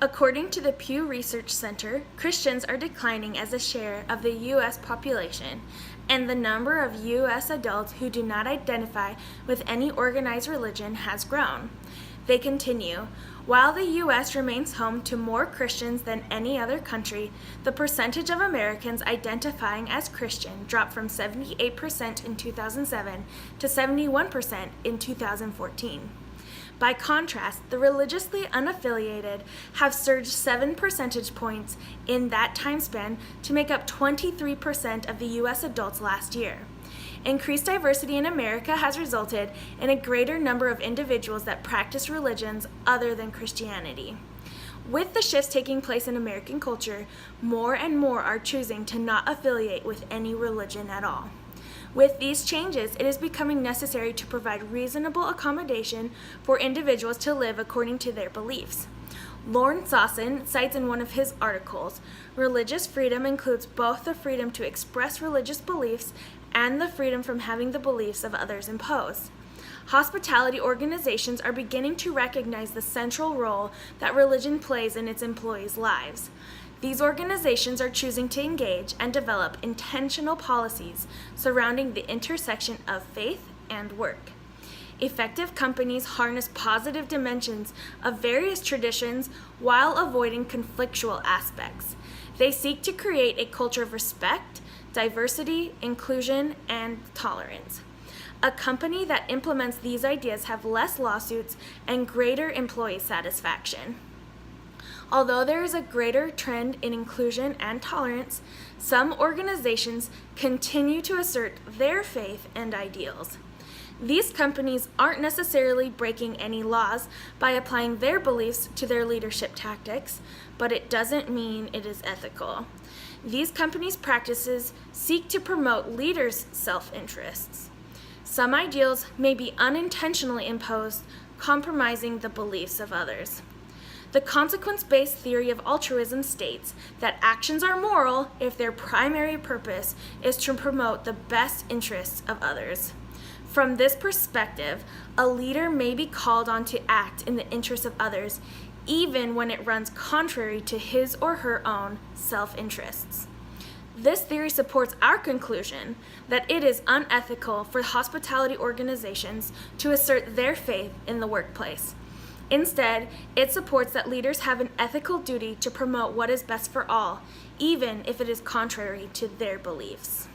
According to the Pew Research Center, Christians are declining as a share of the U.S. population, and the number of U.S. adults who do not identify with any organized religion has grown. They continue, while the U.S. remains home to more Christians than any other country, the percentage of Americans identifying as Christian dropped from 78% in 2007 to 71% in 2014. By contrast, the religiously unaffiliated have surged 7 percentage points in that time span to make up 23% of the U.S. adults last year. Increased diversity in America has resulted in a greater number of individuals that practice religions other than Christianity. With the shifts taking place in American culture, more and more are choosing to not affiliate with any religion at all. With these changes, it is becoming necessary to provide reasonable accommodation for individuals to live according to their beliefs. Lorne Sossin cites in one of his articles, religious freedom includes both the freedom to express religious beliefs and the freedom from having the beliefs of others imposed. Hospitality organizations are beginning to recognize the central role that religion plays in its employees' lives. These organizations are choosing to engage and develop intentional policies surrounding the intersection of faith and work. Effective companies harness positive dimensions of various traditions while avoiding conflictual aspects. They seek to create a culture of respect, diversity, inclusion, and tolerance. A company that implements these ideas have less lawsuits and greater employee satisfaction. Although there is a greater trend in inclusion and tolerance, some organizations continue to assert their faith and ideals. These companies aren't necessarily breaking any laws by applying their beliefs to their leadership tactics, but it doesn't mean it is ethical. These companies' practices seek to promote leaders' self-interests. Some ideals may be unintentionally imposed, compromising the beliefs of others. The consequence-based theory of altruism states that actions are moral if their primary purpose is to promote the best interests of others. From this perspective, a leader may be called on to act in the interests of others, even when it runs contrary to his or her own self-interests. This theory supports our conclusion that it is unethical for hospitality organizations to assert their faith in the workplace. Instead, it supports that leaders have an ethical duty to promote what is best for all, even if it is contrary to their beliefs.